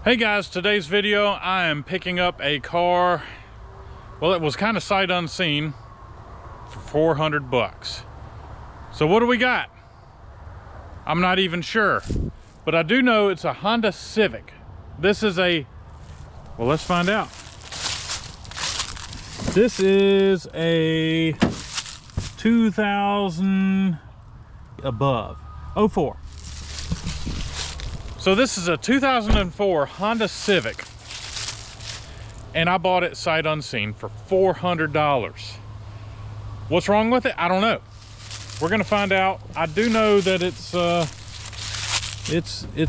Hey guys, today's video I am picking up a car. Well, it was kind of sight unseen for 400 bucks. So what do we got? I'm not even sure, but I do know it's a Honda Civic. This is a, well, let's find out. This is a 2000 above, 04. So this is a 2004 Honda Civic, and I bought it sight unseen for $400. What's wrong with it? I don't know. We're gonna find out. I do know that it's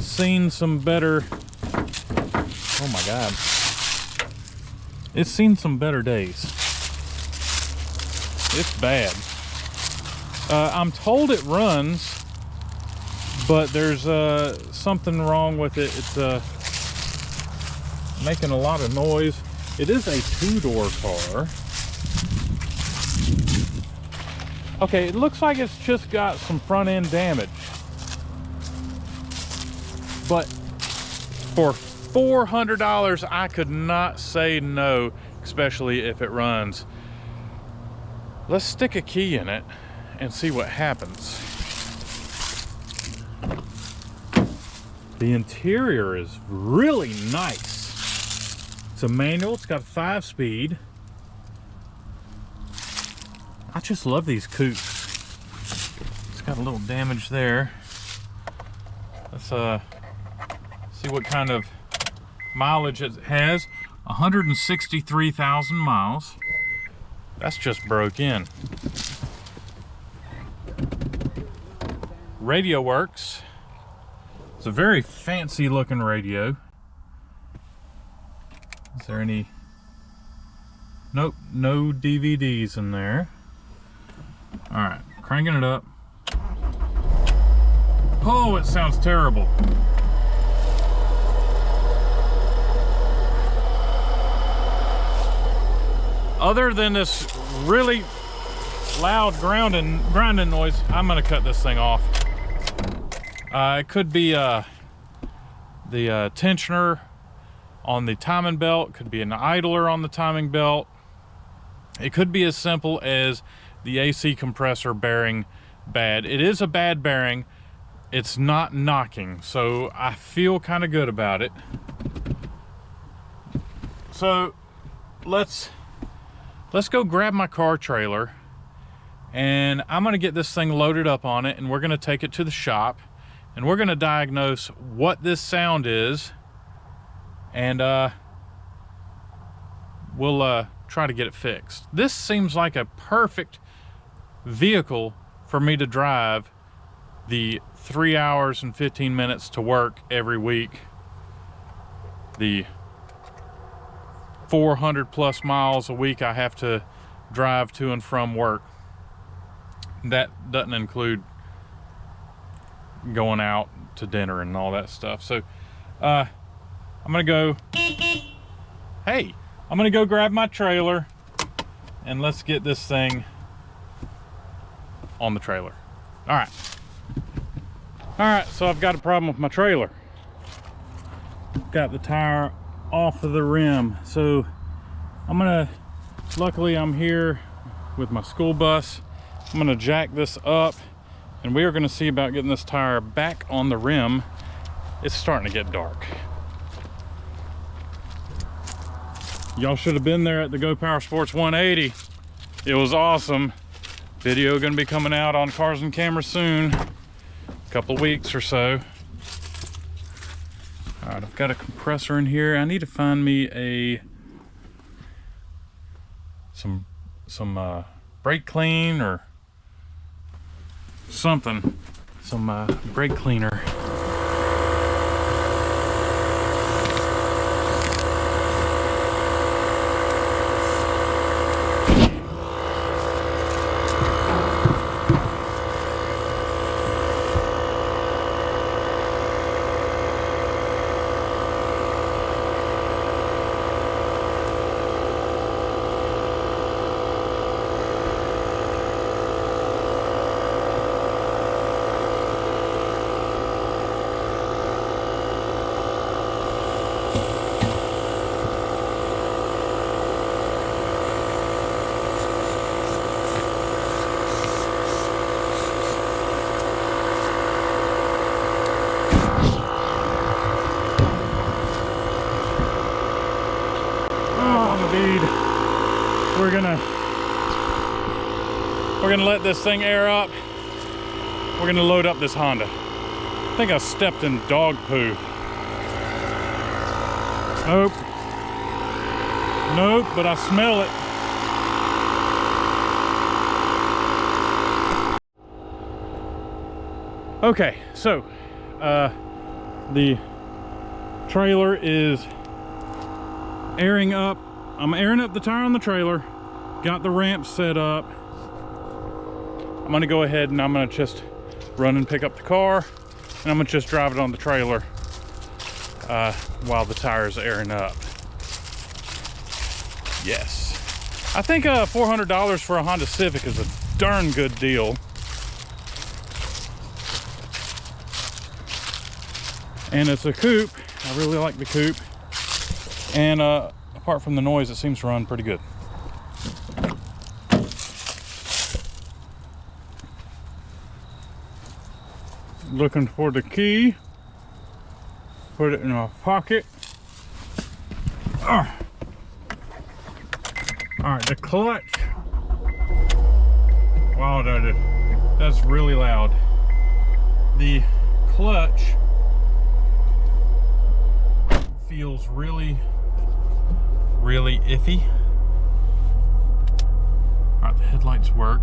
seen some better. Oh my God! It's seen some better days. It's bad. I'm told it runs, but there's something wrong with it. It's making a lot of noise. It is a two-door car. Okay, it looks like it's just got some front end damage, but for $400 I could not say no, especially if it runs. Let's stick a key in it and see what happens. The interior is really nice. It's a manual, it's got 5-speed. I just love these coupes. It's got a little damage there. Let's see what kind of mileage it has. 163,000 miles. That's just broke in. Radio works. It's a very fancy looking radio. Is there any? Nope, no DVDs in there. All right, cranking it up. Oh, it sounds terrible. Other than this really loud grinding noise, I'm gonna cut this thing off. It could be the tensioner on the timing belt, could be an idler on the timing belt. It could be as simple as the AC compressor bearing bad. It is a bad bearing. It's not knocking, so I feel kind of good about it. So let's go grab my car trailer, and I'm gonna get this thing loaded up on it, and we're gonna take it to the shop, and we're gonna diagnose what this sound is, and we'll try to get it fixed. This seems like a perfect vehicle for me to drive the 3 hours and 15 minutes to work every week, the 400 plus miles a week I have to drive to and from work. That doesn't include going out to dinner and all that stuff. So I'm gonna go grab my trailer, and let's get this thing on the trailer. All right, so I've got a problem with my trailer. Got the tire off of the rim, so luckily I'm here with my school bus. I'm gonna jack this up, and we are gonna see about getting this tire back on the rim. It's starting to get dark. Y'all should have been there at the Go Power Sports 180. It was awesome. Video gonna be coming out on Cars and Cameras soon, a couple weeks or so. All right, I've got a compressor in here. I need to find me some brake clean or something, some brake cleaner. we're gonna let this thing air up. We're gonna load up this Honda. I think I stepped in dog poo. Nope. Nope, but I smell it. Okay, so the trailer is airing up. I'm airing up the tire on the trailer. Got the ramp set up. I'm gonna go ahead and I'm gonna just run and pick up the car, and I'm gonna just drive it on the trailer while the tire is airing up. Yes. I think $400 for a Honda Civic is a darn good deal. And it's a coupe. I really like the coupe. And apart from the noise, it seems to run pretty good. Looking for the key. Put it in my pocket. All right, the clutch. Wow, that's really loud. The clutch feels really iffy. All right, the headlights work.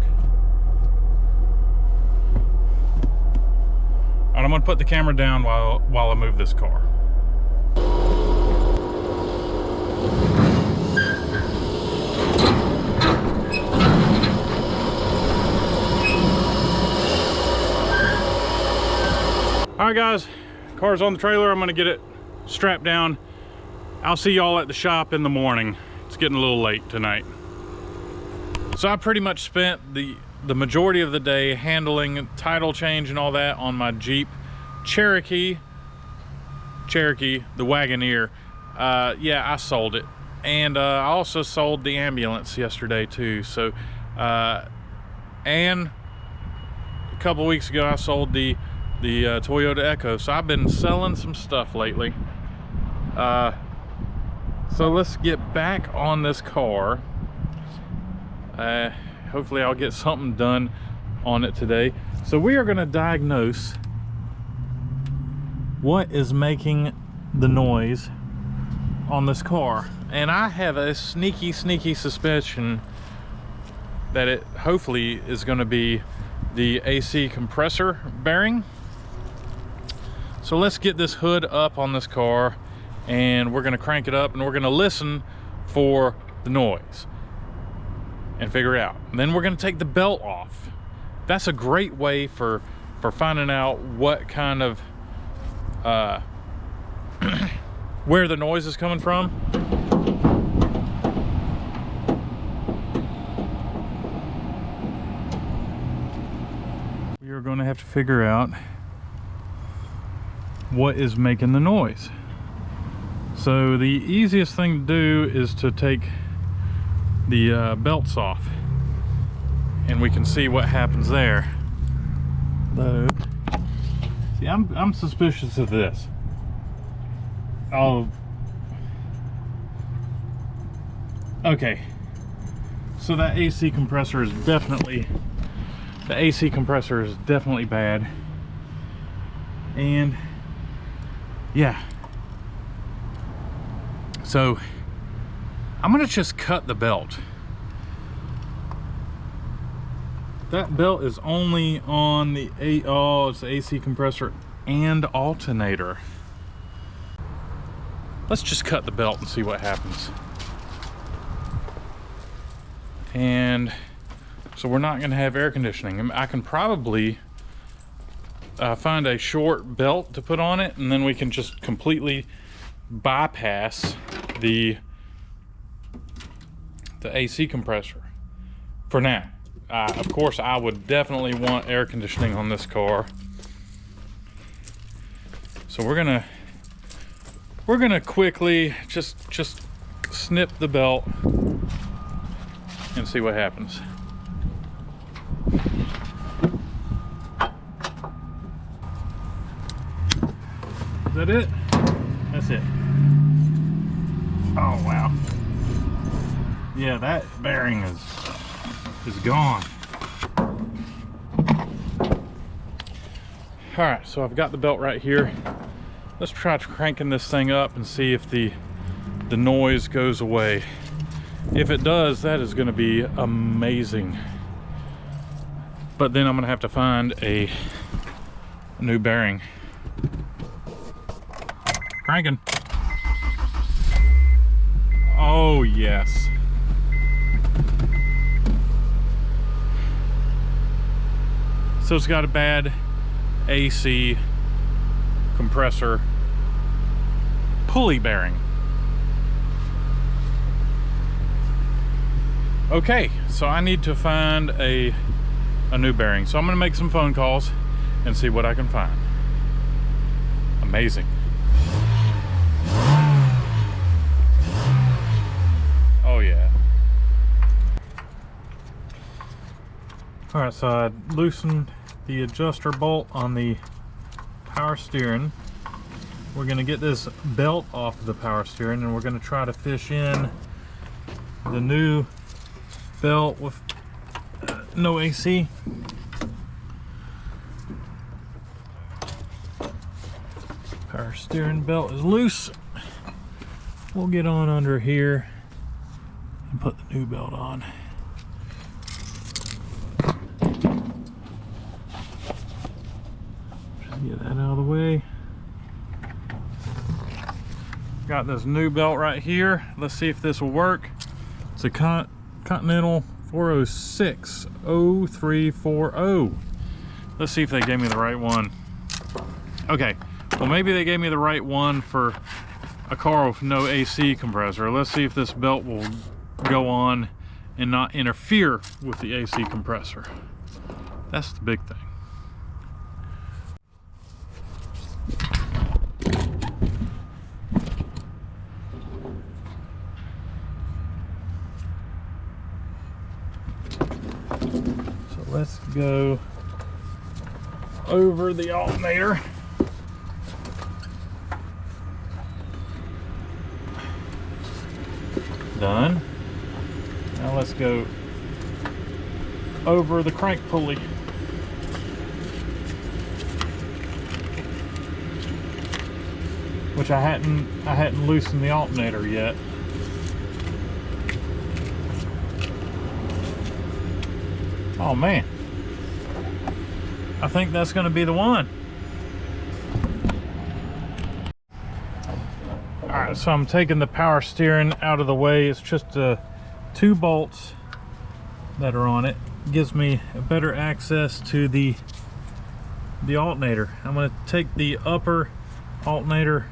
All right, I'm gonna put the camera down while I move this car. All right, guys, car's on the trailer. I'm gonna get it strapped down. I'll see y'all at the shop in the morning. It's getting a little late tonight. So I pretty much spent the majority of the day handling title change and all that on my Jeep Cherokee, the Wagoneer. Yeah, I sold it. And I also sold the ambulance yesterday too. So, and a couple weeks ago I sold the Toyota Echo. So I've been selling some stuff lately. So let's get back on this car. Hopefully I'll get something done on it today. So we are going to diagnose what is making the noise on this car. And I have a sneaky suspicion that it hopefully is going to be the AC compressor bearing. So let's get this hood up on this car, and we're going to crank it up, and we're going to listen for the noise and figure it out. And then we're going to take the belt off. That's a great way for finding out what kind of where the noise is coming from. We are going to have to figure out what is making the noise. So the easiest thing to do is to take the belts off, and we can see what happens there. Though, see, I'm suspicious of this. Oh, okay. So that AC compressor is definitely bad, and yeah. So I'm gonna just cut the belt. That belt is only on the it's the AC compressor and alternator. Let's just cut the belt and see what happens. And so we're not gonna have air conditioning. I can probably find a short belt to put on it, and then we can just completely bypass the AC compressor for now. Of course, I would definitely want air conditioning on this car. So we're gonna quickly just snip the belt and see what happens. Is that it? That's it. Oh wow. Yeah, that bearing is gone. All right, so I've got the belt right here. Let's try cranking this thing up and see if the noise goes away. If it does, that is gonna be amazing. But then I'm gonna have to find a new bearing. Cranking. Oh yes. So it's got a bad AC compressor pulley bearing. Okay, so I need to find a new bearing. So I'm gonna make some phone calls and see what I can find. Amazing. Oh yeah. All right, so I loosened the adjuster bolt on the power steering. We're gonna get this belt off of the power steering and we're gonna try to fish in the new belt with no AC. Power steering belt is loose. We'll get on under here and put the new belt on. Just get that out of the way. Got this new belt right here. Let's see if this will work. It's a Continental 406 0340. Let's see if they gave me the right one. Okay, well maybe they gave me the right one for a car with no AC compressor. Let's see if this belt will go on and not interfere with the AC compressor. That's the big thing. So let's go over the alternator. Done. Now let's go over the crank pulley. Which I hadn't loosened the alternator yet. Oh man. I think that's gonna be the one. Alright, so I'm taking the power steering out of the way. It's just two bolts that are on it. Gives me a better access to the alternator. I'm going to take the upper alternator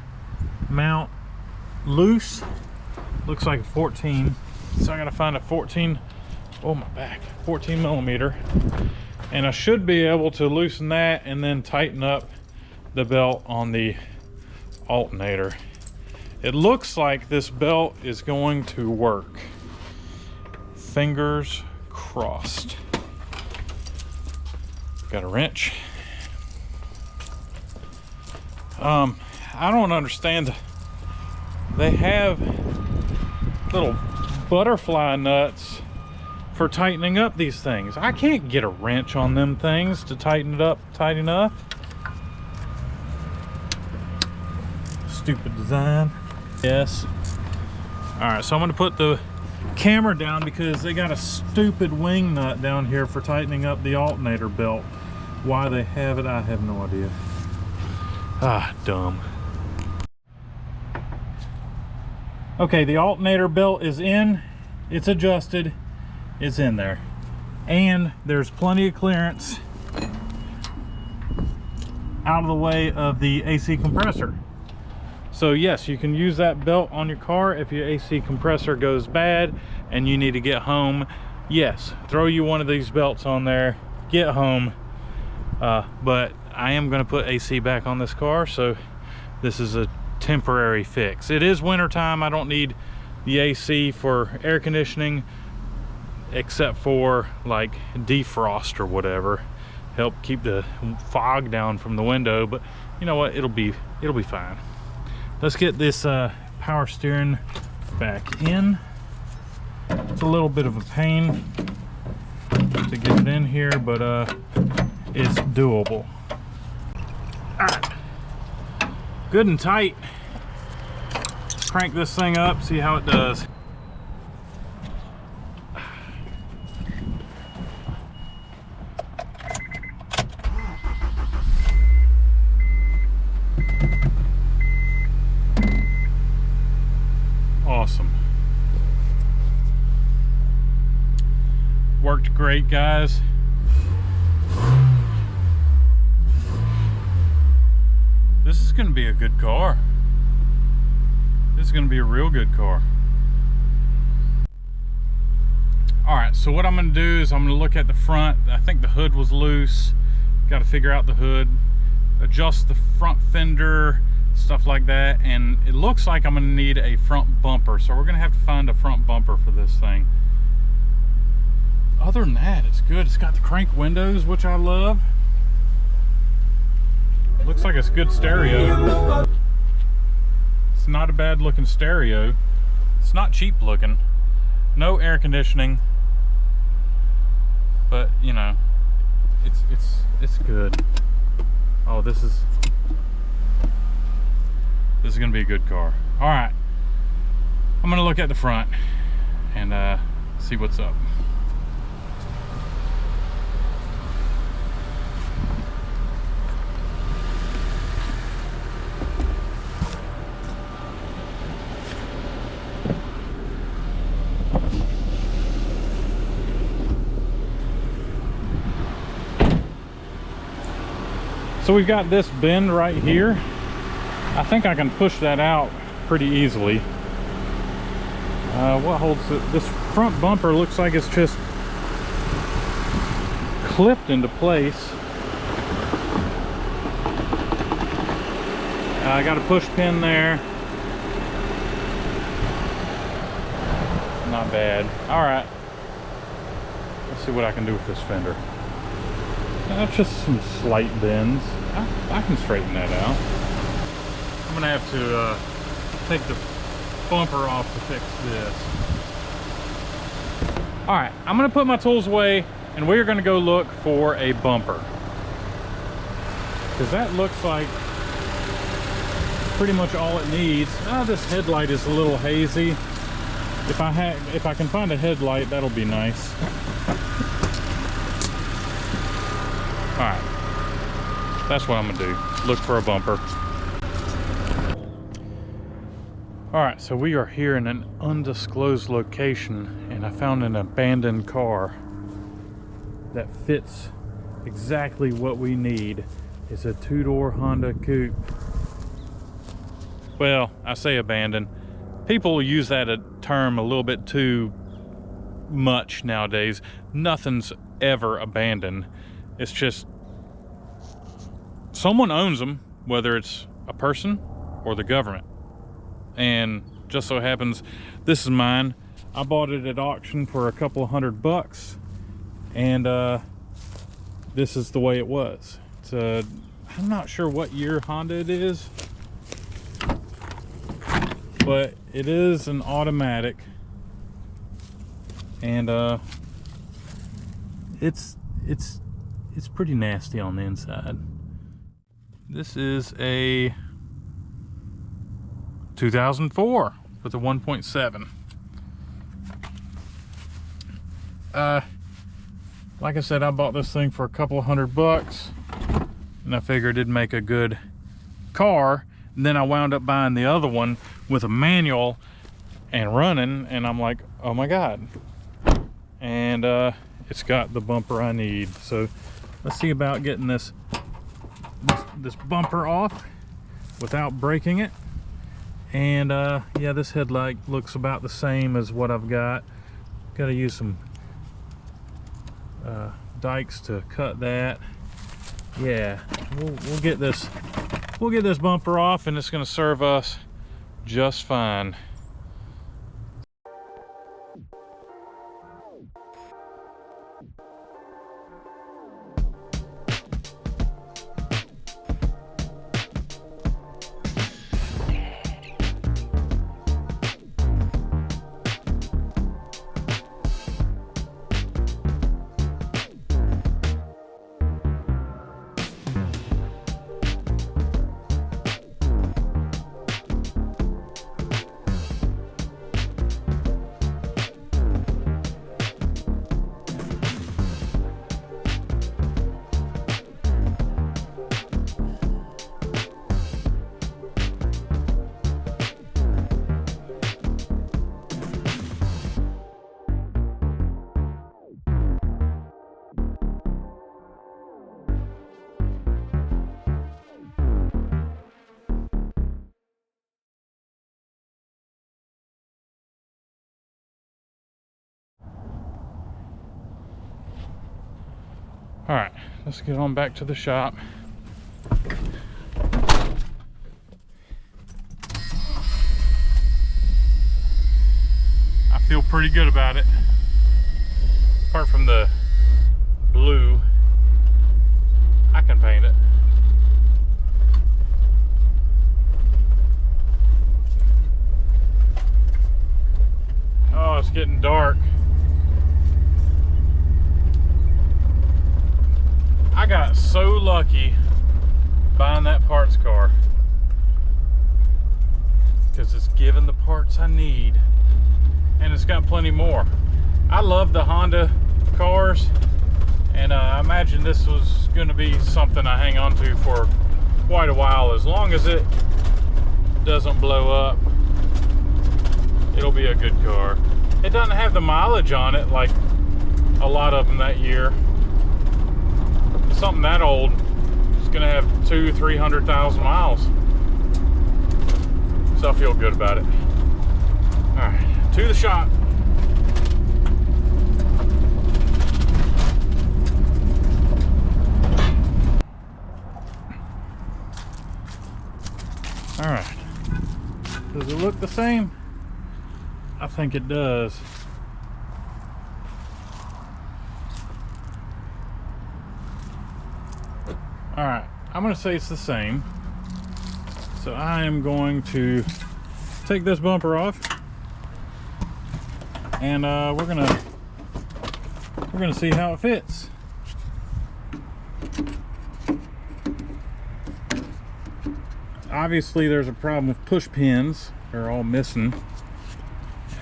mount loose. Looks like a 14. So I got to find a 14. Oh my back. 14 millimeter. And I should be able to loosen that and then tighten up the belt on the alternator. It looks like this belt is going to work. Fingers crossed. Got a wrench. I don't understand. They have little butterfly nuts for tightening up these things. I can't get a wrench on them things to tighten it up tight enough. Stupid design. Yes. All right, so I'm going to put the camera down because they got a stupid wing nut down here for tightening up the alternator belt. Why they have it, I have no idea. Ah, dumb. Okay, the alternator belt is in. It's adjusted. It's in there. And there's plenty of clearance out of the way of the AC compressor. So yes, you can use that belt on your car if your AC compressor goes bad and you need to get home. Yes, throw you one of these belts on there, get home. But I am going to put AC back on this car, so this is a temporary fix. It is winter time. I don't need the AC for air conditioning except for like defrost or whatever, help keep the fog down from the window. But you know what, it'll be fine. Let's get this power steering back in. It's a little bit of a pain to get it in here, but it's doable. All right, good and tight. Let's crank this thing up, see how it does. Awesome. Worked great, guys. This is gonna be a good car. This is gonna be a real good car. All right, so what I'm gonna do is I'm gonna look at the front. I think the hood was loose. Got to figure out the hood, adjust the front fender, stuff like that, and it looks like I'm gonna need a front bumper, so we're gonna have to find a front bumper for this thing. Other than that, it's good. It's got the crank windows, which I love. Looks like it's good stereo. It's not a bad looking stereo. It's not cheap looking. No air conditioning, but you know, it's good. Oh, this is gonna be a good car. All right, I'm gonna look at the front and see what's up. So we've got this bend right here. I think I can push that out pretty easily. What holds it? This front bumper looks like it's just clipped into place. I got a push pin there. Not bad. All right. Let's see what I can do with this fender. That's just some slight bends. I can straighten that out. I'm gonna have to take the bumper off to fix this. All right, I'm gonna put my tools away and we're gonna go look for a bumper, because that looks like pretty much all it needs. This headlight is a little hazy. If I can find a headlight, that'll be nice. All right, that's what I'm gonna do, look for a bumper. All right, so we are here in an undisclosed location and I found an abandoned car that fits exactly what we need. It's a two-door Honda Coupe. Well, I say abandoned. People use that term a little bit too much nowadays. Nothing's ever abandoned. It's just someone owns them, whether it's a person or the government. And just so happens, this is mine. I bought it at auction for a couple of $100, and this is the way it was. It's I'm not sure what year Honda it is, but it is an automatic, and it's pretty nasty on the inside. This is a 2004 with a 1.7. Like I said, I bought this thing for a couple of $100, and I figured it'd make a good car. And then I wound up buying the other one with a manual and running, and I'm like, oh my god. And it's got the bumper I need. So let's see about getting this bumper off without breaking it. And yeah, this headlight looks about the same as what I've got. Got to use some dikes to cut that. Yeah, we'll get this bumper off, and it's going to serve us just fine. All right, let's get on back to the shop. I feel pretty good about it. Apart from the blue, I can paint it. Oh, it's getting dark. I got so lucky buying that parts car because it's giving the parts I need, and it's got plenty more. I love the Honda cars, and I imagine this was going to be something I hang on to for quite a while. As long as it doesn't blow up, it'll be a good car. It doesn't have the mileage on it like a lot of them that year. Something that old is going to have 200,000-300,000 miles. So I feel good about it. All right, to the shop. All right, does it look the same? I think it does. All right, I'm gonna say it's the same. So I am going to take this bumper off, and we're gonna see how it fits. Obviously, there's a problem with push pins; they're all missing.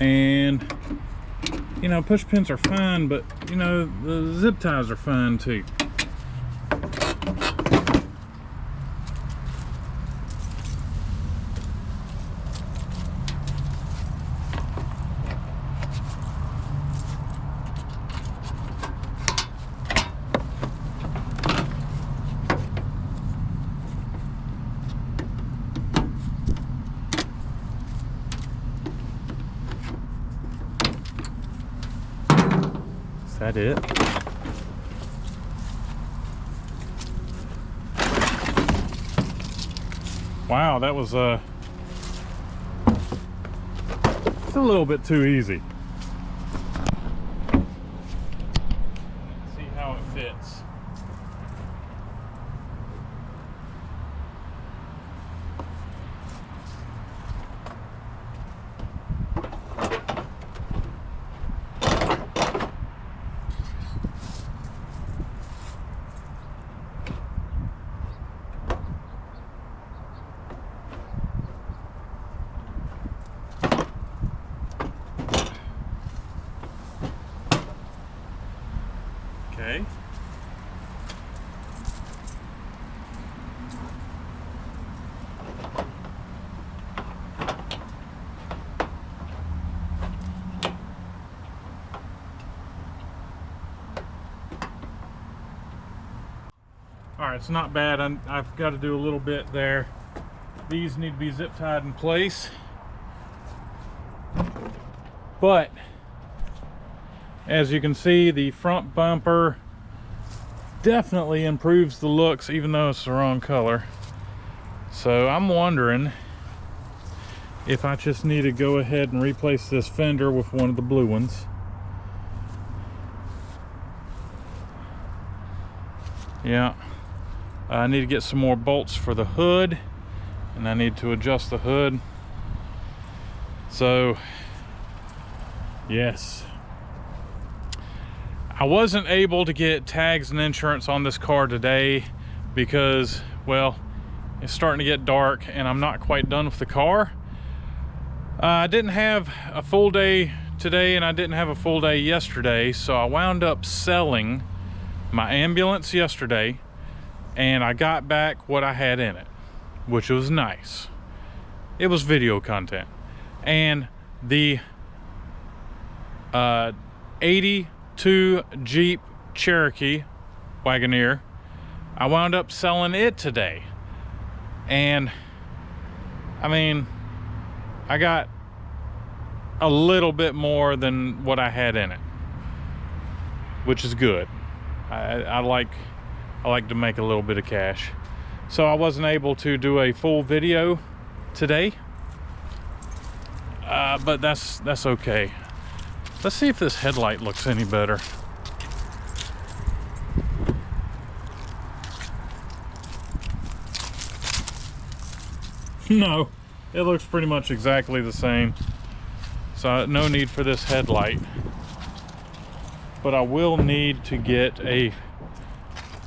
And you know, push pins are fine, but you know, the zip ties are fine too. Is that it? Wow, that was it's a little bit too easy. Let's see how it fits. Okay. All right, it's not bad. I've got to do a little bit there. These need to be zip tied in place. But as you can see, the front bumper definitely improves the looks, even though it's the wrong color. So I'm wondering if I just need to go ahead and replace this fender with one of the blue ones. Yeah, I need to get some more bolts for the hood, and I need to adjust the hood. So yes, I wasn't able to get tags and insurance on this car today because, well, it's starting to get dark and I'm not quite done with the car. I didn't have a full day today and I didn't have a full day yesterday, so I wound up selling my ambulance yesterday and I got back what I had in it, which was nice. It was video content. And the 82 Jeep Cherokee Wagoneer, I wound up selling it today. And I mean, I got a little bit more than what I had in it, which is good. I like to make a little bit of cash. So I wasn't able to do a full video today, but that's okay. Let's see if this headlight looks any better. No, it looks pretty much exactly the same. So no need for this headlight. But I will need to get a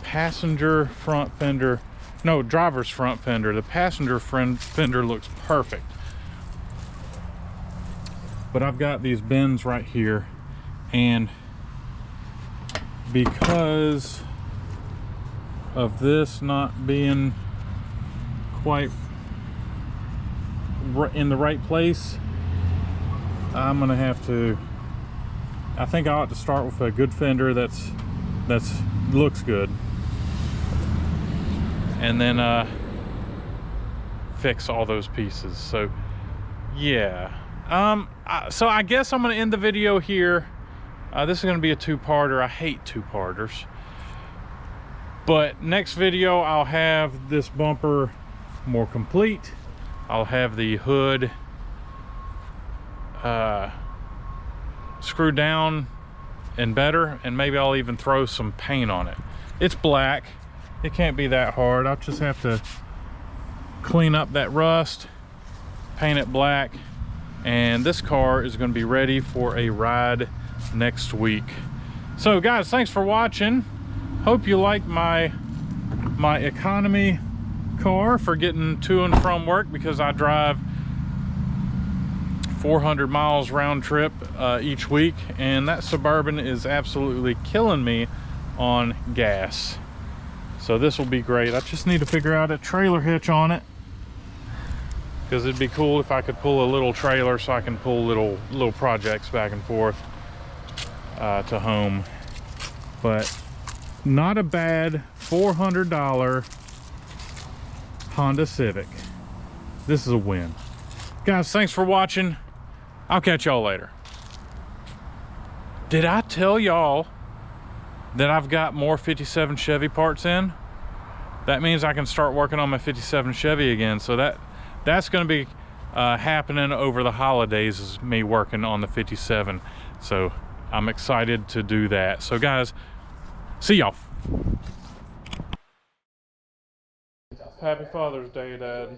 passenger front fender. No, driver's front fender. The passenger front fender looks perfect. But I've got these bends right here, and because of this not being quite in the right place, I'm gonna have to, I think I ought to start with a good fender that's looks good, and then fix all those pieces. So yeah, so I guess I'm gonna end the video here. This is gonna be a two-parter. I hate two-parters, but next video I'll have this bumper more complete. I'll have the hood screwed down and better, and maybe I'll even throw some paint on it. It's black, it can't be that hard. I'll just have to clean up that rust, paint it black, and this car is going to be ready for a ride next week. So guys, thanks for watching. Hope you like my economy car for getting to and from work, because I drive 400 miles round trip each week, and that Suburban is absolutely killing me on gas. So this will be great. I just need to figure out a trailer hitch on it, because it'd be cool if I could pull a little trailer so I can pull little projects back and forth to home. But not a bad $400 Honda Civic. This is a win. Guys, thanks for watching. I'll catch y'all later. Did I tell y'all that I've got more 57 Chevy parts in? That means I can start working on my 57 Chevy again. So that's going to be happening over the holidays, is me working on the 57. So I'm excited to do that. So guys, see y'all. Happy Father's Day, Dad.